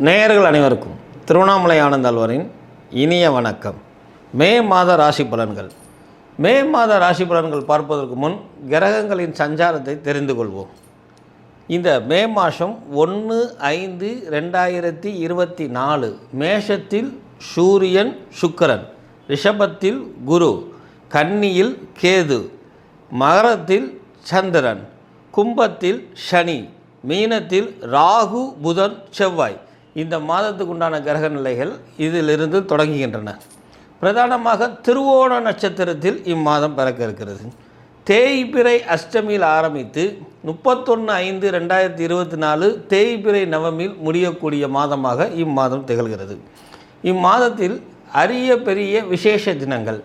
நேயர்கள் அனைவருக்கும் திருவண்ணாமலை ஆனந்தாழ்வாரின் இனிய வணக்கம். மே மாத ராசி பலன்கள். மே மாத ராசி பலன்கள் பார்ப்பதற்கு முன் கிரகங்களின் சஞ்சாரத்தை தெரிந்து கொள்வோம். இந்த மே மாதம் 1/5/2024 மேஷத்தில் சூரியன் சுக்கிரன், ரிஷபத்தில் குரு, கன்னியில் கேது, மகரத்தில் சந்திரன், கும்பத்தில் சனி, மீனத்தில் ராகு, புதன், செவ்வாய். இந்த மாதத்துக்கு உண்டான கிரக நிலைகள் இதிலிருந்து தொடங்குகின்றன. பிரதானமாக திருவோண நட்சத்திரத்தில் இம்மாதம் பிறக்க இருக்கிறது. தேய்பிறை அஷ்டமியில் ஆரம்பித்து 31/5/2024 தேய்பிறை நவமியில் முடியக்கூடிய மாதமாக இம்மாதம் திகழ்கிறது. இம்மாதத்தில் அரிய பெரிய விசேஷ தினங்கள்.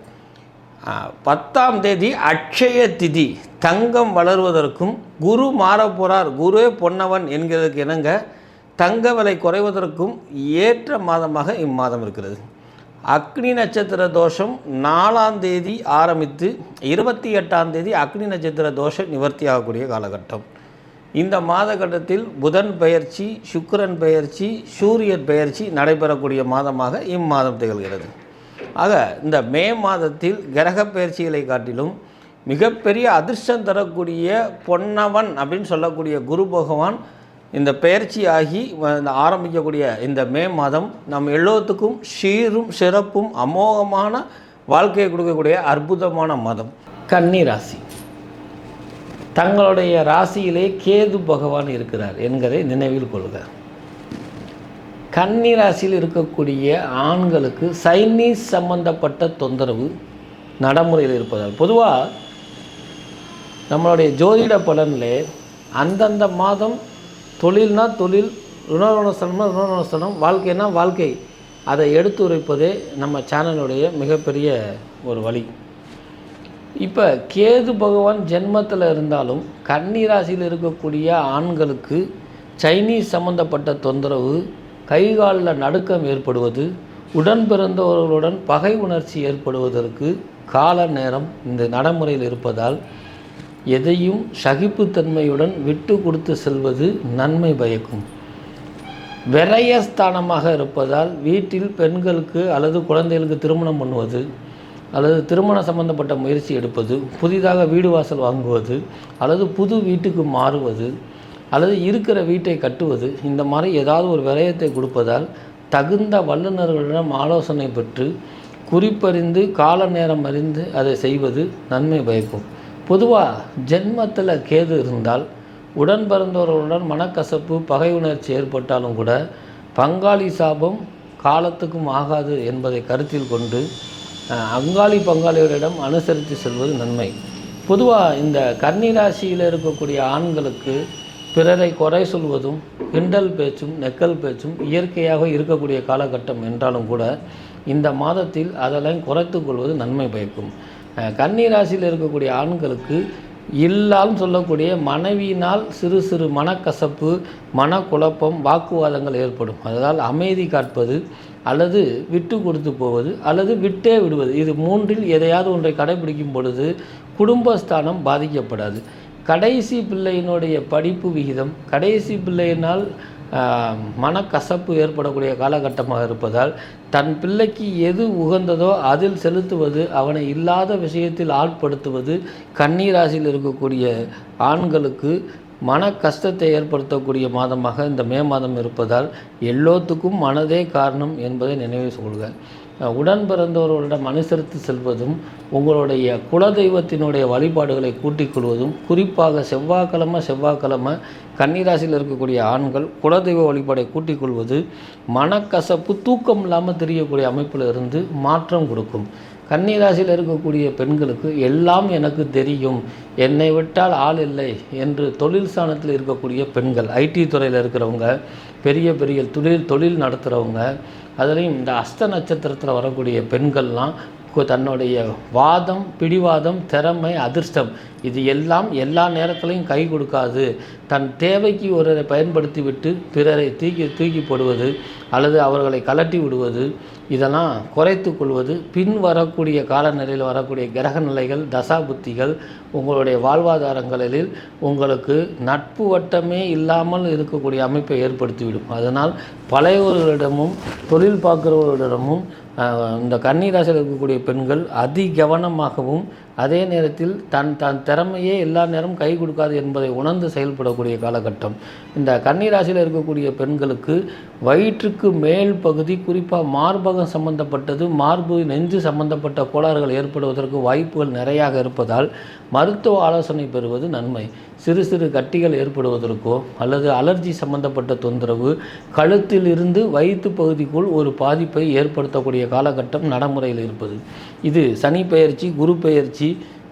10ஆம் தேதி அட்சய திதி, தங்கம் வளர்வதற்கும் குரு மாறப்போறார், குருவே பொன்னவன் என்கிறதுக்கு இணங்க தங்க விலை குறைவதற்கும் ஏற்ற மாதமாக இம்மாதம் இருக்கிறது. அக்னி நட்சத்திர தோஷம் 4ஆம் தேதி ஆரம்பித்து 28ஆம் தேதி அக்னி நட்சத்திர தோஷம் நிவர்த்தி ஆகக்கூடிய காலகட்டம். இந்த மாதகட்டத்தில் புதன் பெயர்ச்சி, சுக்கிரன் பெயர்ச்சி, சூரியன் பெயர்ச்சி நடைபெறக்கூடிய மாதமாக இம்மாதம் திகழ்கிறது. ஆக இந்த மே மாதத்தில் கிரக பயிற்சிகளை காட்டிலும் மிகப்பெரிய அதிர்ஷ்டம் தரக்கூடிய பொன்னவன் அப்படின்னு சொல்லக்கூடிய குரு பகவான் இந்த பயிற்சி ஆகி ஆரம்பிக்கக்கூடிய இந்த மே மாதம் நம் எல்லோத்துக்கும் சீரும் சிறப்பும் அமோகமான வாழ்க்கையை கொடுக்கக்கூடிய அற்புதமான மாதம். கன்னி ராசி. தங்களுடைய ராசியிலே கேது பகவான் இருக்கிறார் என்கிறதை நினைவில் கொள்க. கன்னி ராசியில் இருக்கக்கூடிய ஆண்களுக்கு சைனீஸ் சம்பந்தப்பட்ட தொந்தரவு நடைமுறையில் இருப்பதால், பொதுவாக நம்மளுடைய ஜோதிட பலனில் அந்தந்த மாதம் தொழில்னா தொழில், ருணரோணஸ்தனம்னா ருணரோணஸ்தனம், வாழ்க்கைனா வாழ்க்கை, அதை எடுத்து உரைப்பதே நம்ம சேனலுடைய மிகப்பெரிய ஒரு வழி. இப்போ கேது பகவான் ஜென்மத்தில் இருந்தாலும் கன்னி ராசியில் இருக்கக்கூடிய ஆண்களுக்கு சைனீஸ் சம்பந்தப்பட்ட தொந்தரவு, கைகாலில் நடுக்கம் ஏற்படுவது, உடன் பிறந்தவர்களுடன் பகை உணர்ச்சி ஏற்படுவதற்கு கால நேரம் இந்த நடைமுறையில் இருப்பதால் எதையும் சகிப்புத்தன்மையுடன் விட்டு கொடுத்து செல்வது நன்மை பயக்கும். விரயஸ்தானமாக இருப்பதால் வீட்டில் பெண்களுக்கு அல்லது குழந்தைகளுக்கு திருமணம் பண்ணுவது அல்லது திருமண சம்பந்தப்பட்ட முயற்சி எடுப்பது, புதிதாக வீடு வாசல் வாங்குவது அல்லது புது வீட்டுக்கு மாறுவது அல்லது இருக்கிற வீட்டை கட்டுவது, இந்த மாதிரி ஏதாவது ஒரு விரயத்தை கொடுப்பதால் தகுந்த வல்லுநர்களிடம் ஆலோசனை பெற்று குறிப்பறிந்து கால நேரம் அறிந்து அதை செய்வது நன்மை பயக்கும். பொதுவாக ஜென்மத்தில் கேது இருந்தால் உடன் பிறந்தவர்களுடன் மனக்கசப்பு, பகை உணர்ச்சி ஏற்பட்டாலும் கூட பங்காளி சாபம் காலத்துக்கும் ஆகாது என்பதை கருத்தில் கொண்டு அங்காளி பங்காளிகளிடம் அனுசரித்து செல்வது நன்மை. பொதுவாக இந்த கன்னி ராசியில் இருக்கக்கூடிய ஆண்களுக்கு பிறரை குறை சொல்வதும் கிண்டல் பேச்சும் நெக்கல் பேச்சும் இயற்கையாக இருக்கக்கூடிய காலகட்டம் என்றாலும் கூட இந்த மாதத்தில் அதெல்லாம் குறைத்து கொள்வது நன்மை பயக்கும். கன்னி ராசியில் இருக்கக்கூடிய ஆண்களுக்கு இல்லாமல் சொல்லக்கூடிய மனைவியினால் சிறு சிறு மனக்கசப்பு, மனக்குழப்பம், வாக்குவாதங்கள் ஏற்படும். அதனால் அமைதி காட்பது அல்லது விட்டு கொடுத்து போவது அல்லது விட்டே விடுவது, இது மூன்றில் எதையாவது ஒன்றை கடைபிடிக்கும் பொழுது குடும்பஸ்தானம் பாதிக்கப்படாது. கடைசி பிள்ளையினுடைய படிப்பு விகிதம், கடைசி பிள்ளையினால் மனக்கசப்பு ஏற்படக்கூடிய காலகட்டமாக இருப்பதால் தன் பிள்ளைக்கு எது உகந்ததோ அதில் செலுத்துவது, அவனை இல்லாத விஷயத்தில் ஆட்படுத்துவது கன்னி ராசியில் இருக்கக்கூடிய ஆண்களுக்கு மன கஷ்டத்தை ஏற்படுத்தக்கூடிய மாதமாக இந்த மே மாதம் இருப்பதால் எல்லோத்துக்கும் மனதே காரணம் என்பதை நினைவு கொள்க. உடன் பிறந்தவர்களிடம் அனுசரித்து செல்வதும் உங்களுடைய குலதெய்வத்தினுடைய வழிபாடுகளை கூட்டிக் கொள்வதும், குறிப்பாக செவ்வாய்க்கிழமை கன்னிராசியில் இருக்கக்கூடிய ஆண்கள் குலதெய்வ வழிபாடை கூட்டிக் கொள்வது மனக்கசப்பு, தூக்கம் இல்லாமல் தெரியக்கூடிய அமைப்பில் இருந்து மாற்றம் கொடுக்கும். கன்னிராசியில் இருக்கக்கூடிய பெண்களுக்கு எல்லாம் எனக்கு தெரியும், என்னை விட்டால் ஆள் இல்லை என்று தொழில் ஸ்தானத்தில் இருக்கக்கூடிய பெண்கள், ஐடி துறையில் இருக்கிறவங்க, பெரிய பெரிய தொழில் நடத்துகிறவங்க, அதுலேயும் இந்த அஸ்த நட்சத்திரத்தில் வரக்கூடிய பெண்கள்லாம் தன்னுடைய வாதம், பிடிவாதம், திறமை, அதிர்ஷ்டம் இது எல்லாம் எல்லா நேரத்திலையும் கை கொடுக்காது. தன் தேவைக்கு ஒருவரை பயன்படுத்தி விட்டு பிறரை தூக்கி போடுவது அல்லது அவர்களை கலட்டி விடுவது, இதெல்லாம் குறைத்து கொள்வது பின் வரக்கூடிய காலநிலையில் வரக்கூடிய கிரக நிலைகள், தசாபுத்திகள் உங்களுடைய வாழ்வாதாரங்களில் உங்களுக்கு நட்பு வட்டமே இல்லாமல் இருக்கக்கூடிய அமைப்பை ஏற்படுத்திவிடும். அதனால் பழையவர்களிடமும் தொழில் பார்க்குறவர்களிடமும் இந்த கன்னிராசியில் இருக்கக்கூடிய பெண்கள் அதி கவனமாகவும் அதே நேரத்தில் தன் திறமையே எல்லா நேரமும் கை கொடுக்காது என்பதை உணர்ந்து செயல்படக்கூடிய காலகட்டம். இந்த கன்னிராசியில் இருக்கக்கூடிய பெண்களுக்கு வயிற்றுக்கு மேல் பகுதி, குறிப்பாக மார்பகம் சம்பந்தப்பட்டது, மார்பு நெஞ்சு சம்பந்தப்பட்ட கோளாறுகள் ஏற்படுவதற்கு வாய்ப்புகள் நிறையாக இருப்பதால் மருத்துவ ஆலோசனை பெறுவது நன்மை. சிறு சிறு கட்டிகள் ஏற்படுவதற்கோ அல்லது அலர்ஜி சம்பந்தப்பட்ட தொந்தரவு கழுத்தில் இருந்து வயிற்று பகுதிக்குள் ஒரு பாதிப்பை ஏற்படுத்தக்கூடிய காலகட்டம் நடைமுறையில் இருப்பது. இது சனி பெயர்ச்சி, குரு பெயர்ச்சி,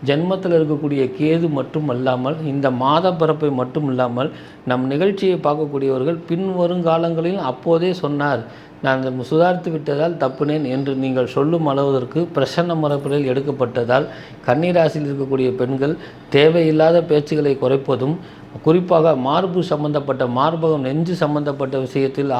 ஜென்மத்தில் இருக்கக்கூடிய கேது மட்டும் அல்லாமல் இந்த மாத பிறப்பை மட்டும் இல்லாமல் நம் நிகழ்ச்சியை பார்க்கக்கூடியவர்கள் பின் வருங்காலங்களில் அப்போதே சொன்னார், நான் சுதாரித்து விட்டதால் தப்புனேன் என்று நீங்கள் சொல்லும் அளவதற்கு பிரசன்ன முறைப்படியில் எடுக்கப்பட்டதால் கன்னிராசியில் இருக்கக்கூடிய பெண்கள் தேவையில்லாத பேச்சுகளை குறைப்பதும், குறிப்பாக மார்பு சம்பந்தப்பட்ட, மார்பகம் நெஞ்சு சம்பந்தப்பட்ட விஷயத்தில்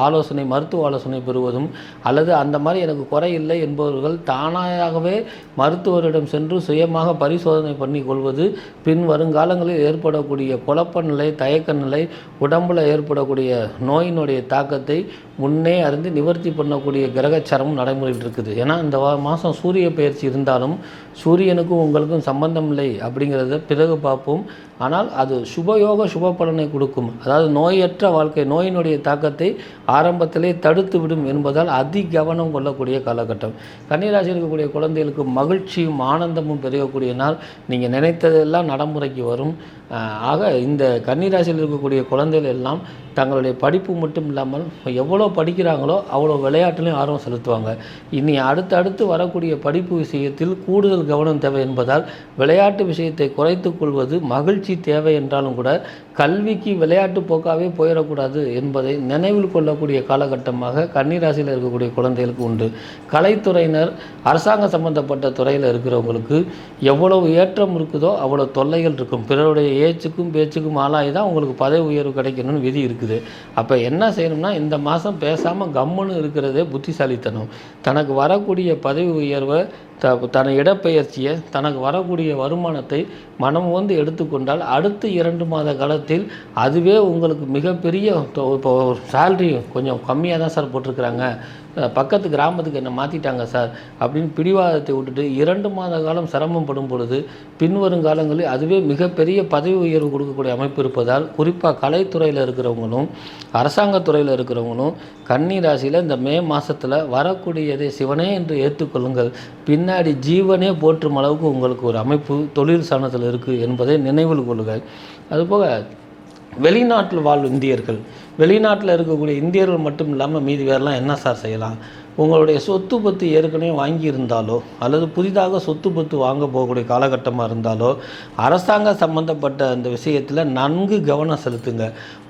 மருத்துவ ஆலோசனை பெறுவதும் அல்லது அந்த மாதிரி எனக்கு குறை இல்லை என்பவர்கள் தானாகவே மருத்துவரிடம் சென்று சுயமாக பரிசோதனை பண்ணி கொள்வது பின் வருங்காலங்களில் ஏற்படக்கூடிய குழப்ப நிலை, தயக்க நிலை, உடம்பில் ஏற்படக்கூடிய நோயினுடைய தாக்கத்தை முன்னே அறிந்து நிவர்த்தி பண்ணக்கூடிய கிரகச்சாரமும் நடைமுறையில் இருக்குது. ஏன்னா இந்த மாதம் சூரிய பயிற்சி இருந்தாலும் சூரியனுக்கும் உங்களுக்கும் சம்பந்தம் இல்லை அப்படிங்கிறத பிறகு பார்ப்போம். ஆனால் அது சுபயோக சுப பலனை கொடுக்கும். அதாவது நோயற்ற வாழ்க்கை, நோயினுடைய தாக்கத்தை ஆரம்பத்திலே தடுத்து விடும் என்பதால் அதி கவனம் கொள்ளக்கூடிய காலகட்டம். கன்னிராசியில் இருக்கக்கூடிய குழந்தைகளுக்கு மகிழ்ச்சியும் ஆனந்தமும் பெருகக்கூடிய நாள். நீங்கள் நினைத்ததெல்லாம் நடைமுறைக்கு வரும். ஆக இந்த கன்னிராசியில் இருக்கக்கூடிய குழந்தைகள் எல்லாம் தங்களுடைய படிப்பு மட்டும் இல்லாமல் எவ்வளோ படிக்கிறாங்களோ அவ்வளோ விளையாட்டுலையும் ஆர்வம் செலுத்துவாங்க. இனி அடுத்தடுத்து வரக்கூடிய படிப்பு விஷயத்தில் கூடுதல் கவனம் தேவை என்பதால் விளையாட்டு விஷயத்தை குறைத்து கொள்வது மகிழ்ச்சி தேவை என்றாலும் கூட கல்விக்கு விளையாட்டு போக்காவே போயிடக்கூடாது என்பதை நினைவில் கொள்ளக்கூடிய காலகட்டமாக கன்னிராசியில் இருக்கக்கூடிய குழந்தைகளுக்கு உண்டு. கலைத்துறையினர், அரசாங்க சம்பந்தப்பட்ட துறையில் இருக்கிறவங்களுக்கு எவ்வளவு ஏற்றம் இருக்குதோ அவ்வளோ தொல்லைகள் இருக்கும். பிறருடைய ஏச்சுக்கும் பேச்சுக்கும் ஆளாகி தான் உங்களுக்கு பதவி உயர்வு கிடைக்கணும்னு விதி இருக்குது. அப்போ என்ன செய்யணும்னா இந்த மாதம் பேசாமல் கம்முன்னு இருக்கிறதே புத்திசாலித்தனம். தனக்கு வரக்கூடிய பதவி உயர்வை, தன இடப்பெயர்ச்சியை, தனக்கு வரக்கூடிய வருமானத்தை மனம் வந்து எடுத்துக்கொண்டால் அடுத்த 2 மாத காலத்தில் அதுவே உங்களுக்கு மிகப்பெரிய, இப்போ சேல்ரி கொஞ்சம் கம்மியாக தான் சார் போட்டிருக்கிறாங்க, பக்கத்து கிராமத்துக்கு என்னை மாற்றிட்டாங்க சார் அப்படின்னு பிடிவாதத்தை விட்டுட்டு 2 மாத காலம் சிரமப்படும் பொழுது பின்வரும் காலங்களில் அதுவே மிகப்பெரிய பதவி உயர்வு கொடுக்கக்கூடிய அமைப்பு இருப்பதால் குறிப்பாக கலைத்துறையில் இருக்கிறவங்களும் அரசாங்கத்துறையில் இருக்கிறவங்களும் கன்னி ராசியில் இந்த மே மாதத்தில் வரக்கூடியதை சிவனே என்று ஏற்றுக்கொள்ளுங்கள். பின்னாடி ஜீவனே போற்றும் அளவுக்கு உங்களுக்கு ஒரு அமைப்பு தொழில் சாணத்தில் இருக்குது என்பதை நினைவில் கொள்ளுங்கள். அதுபோக வெளிநாட்டில் வாழும் இந்தியர்கள், வெளிநாட்டில் இருக்கக்கூடிய இந்தியர்கள் மட்டும் இல்லாமல் மீதி வேறெல்லாம் என்ன சார் செய்யலாம்? உங்களுடைய சொத்து பத்து ஏற்கனவே வாங்கியிருந்தாலோ அல்லது புதிதாக சொத்து பத்து வாங்க போகக்கூடிய காலகட்டமாக இருந்தாலோ அரசாங்க சம்பந்தப்பட்ட அந்த விஷயத்தில் நன்கு கவனம் செலுத்துங்க.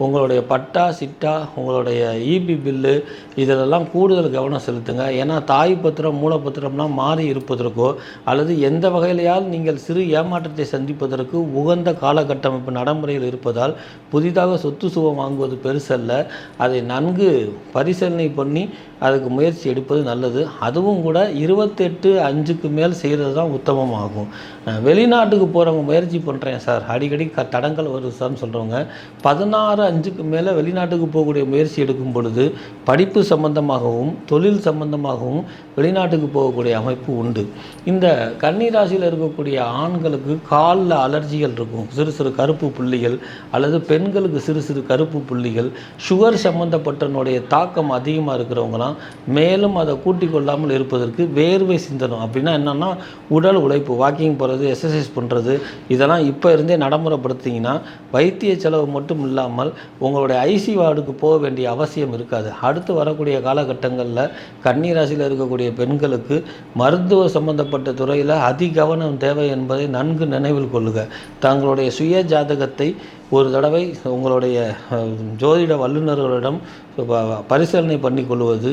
உங்களுடைய பட்டா, சிட்டா, உங்களுடைய இபி பில்லு இதிலெல்லாம் கூடுதல் கவனம் செலுத்துங்க. ஏன்னா தாய் பத்திரம், மூலப்பத்திரம்லாம் மாறி இருப்பதற்கோ அல்லது எந்த வகையிலையால் நீங்கள் சிறு ஏமாற்றத்தை சந்திப்பதற்கு உகந்த காலகட்டமைப்பு நடைமுறையில் இருப்பதால் புதிதாக சொத்து சுகம் வாங்குவது பெருசல்ல. அதை நன்கு பரிசீலனை பண்ணி அதுக்கு முயற்சி எடுப்பது நல்லது. அதுவும் கூட 28/5க்கு மேல் செய்கிறது தான் உத்தமமாகும். வெளிநாட்டுக்கு போகிறவங்க முயற்சி பண்ணுறேன் சார், அடிக்கடி தடங்கள் வருது சார்னு சொல்கிறவங்க 16/5க்கு மேலே வெளிநாட்டுக்கு போகக்கூடிய முயற்சி எடுக்கும் பொழுது படிப்பு சம்பந்தமாகவும் தொழில் சம்பந்தமாகவும் வெளிநாட்டுக்கு போகக்கூடிய அமைப்பு உண்டு. இந்த கன்னிராசியில் இருக்கக்கூடிய ஆண்களுக்கு காலில் அலர்ஜிகள் இருக்கும், சிறு சிறு கருப்பு புள்ளிகள், அல்லது பெண்களுக்கு சிறு சிறு கருப்பு புள்ளிகள், சுகர் சம்பந்தப்பட்டனுடைய தாக்கம் அதிகமாக இருக்கிறவங்களாம் மேலும் அதை கூட்டிக் கொள்ளாமல் இருப்பதற்கு வேர்வை சிந்தனம். அப்படின்னா என்னென்னா உடல் உழைப்பு, வாக்கிங் போகிறது, எக்ஸசைஸ் பண்ணுறது, இதெல்லாம் இப்போ இருந்தே நடைமுறைப்படுத்திங்கன்னா வைத்திய செலவு மட்டும் இல்லாமல் உங்களுடைய ஐசி வார்டுக்கு போக வேண்டிய அவசியம் இருக்காது. அடுத்து வரக்கூடிய காலகட்டங்களில் கன்னிராசியில் இருக்கக்கூடிய பெண்களுக்கு மருத்துவ சம்பந்தப்பட்ட துறையில் அதிகவனம் தேவை என்பதை நன்கு நினைவில் கொள்ளுக. தங்களுடைய சுய ஜாதகத்தை ஒரு தடவை உங்களுடைய ஜோதிட வல்லுநர்களிடம் பரிசீலனை பண்ணி கொள்வது,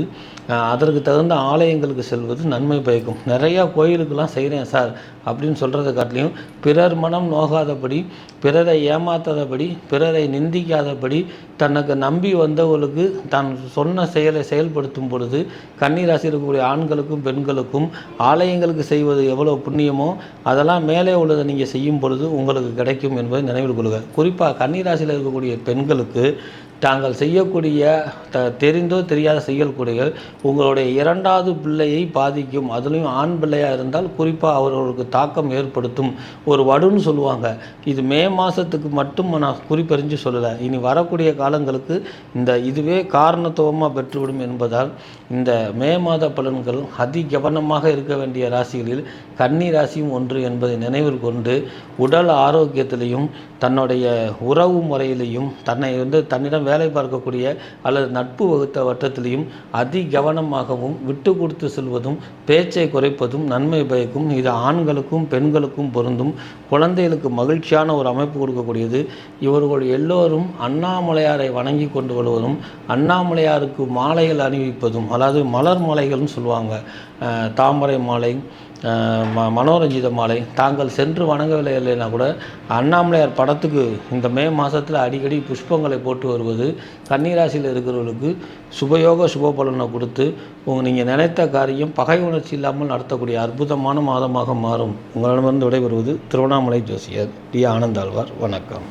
அதற்கு தகுந்த ஆலயங்களுக்கு செல்வது நன்மை பயக்கும். நிறையா கோயிலுக்கெல்லாம் செய்கிறேன் சார் அப்படின்னு சொல்கிறத காட்டிலையும் பிறர் மனம் நோகாதபடி, பிறரை ஏமாத்தாதபடி, பிறரை நிந்திக்காதபடி தனக்கு நம்பி வந்தவர்களுக்கு தான் சொன்ன செயலை செயல்படுத்தும் பொழுது கன்னிராசி இருக்கக்கூடிய ஆண்களுக்கும் பெண்களுக்கும் ஆலயங்களுக்கு செய்வது எவ்வளோ புண்ணியமோ அதெல்லாம் மேலே உள்ளதை நீங்கள் செய்யும் பொழுது உங்களுக்கு கிடைக்கும் என்பதை நினைவில் கொள்க. குறிப்பாக கன்னிராசியில் இருக்கக்கூடிய பெண்களுக்கு தாங்கள் செய்யக்கூடிய தெரிந்தோ தெரியாத செயல்கூடைகள் உங்களுடைய இரண்டாவது பிள்ளையை பாதிக்கும். அதுலேயும் ஆண் பிள்ளையாக இருந்தால் குறிப்பாக அவர்களுக்கு தாக்கம் ஏற்படுத்தும். ஒரு வடுன்னு சொல்லுவாங்க. இது மே மாதத்துக்கு மட்டும் நான் குறிப்பறிஞ்சு சொல்லலை, இனி வரக்கூடிய காலங்களுக்கு இதுவே காரணத்துவமாக பெற்றுவிடும் என்பதால் இந்த மே மாத பலன்கள் அதி கவனமாக இருக்க வேண்டிய ராசிகளில் கன்னி ராசியும் ஒன்று என்பதை நினைவில் கொண்டு உடல் ஆரோக்கியத்திலையும் தன்னுடைய உறவு முறையிலையும் தன்னிடம் வேலை பார்க்கக்கூடிய அல்லது நட்பு வகுத்த வட்டத்திலையும் அதி கவனமாகவும் விட்டு கொடுத்து செல்வதும் பேச்சை குறைப்பதும் நன்மை பயக்கும். இது ஆண்களுக்கும் பெண்களுக்கும் பொருந்தும். குழந்தைகளுக்கு மகிழ்ச்சியான ஒரு அமைப்பு கொடுக்கக்கூடியது. இவர்கள் எல்லோரும் அண்ணாமலையாரை வணங்கி கொண்டு வருவதும் அண்ணாமலையாருக்கு மாலைகள் அணிவிப்பதும், அதாவது மலர் மாலைகள்னு சொல்லுவாங்க, தாமரை மாலை, மனோரஞ்சித மாலை, தாங்கள் சென்று வணங்கவில்லை இல்லைன்னா கூட அண்ணாமலையார் படத்துக்கு இந்த மே மாதத்தில் அடிக்கடி புஷ்பங்களை போட்டு வருவது கன்னிராசியில் இருக்கிறவர்களுக்கு சுபயோக சுப பலனை கொடுத்து நீங்கள் நினைத்த காரியம் பகை உணர்ச்சி இல்லாமல் நடத்தக்கூடிய அற்புதமான மாதமாக மாறும். உங்களிடமிருந்து விடைபெறுவது திருவண்ணாமலை ஜோசியர் டி. ஆனந்தாழ்வார். வணக்கம்.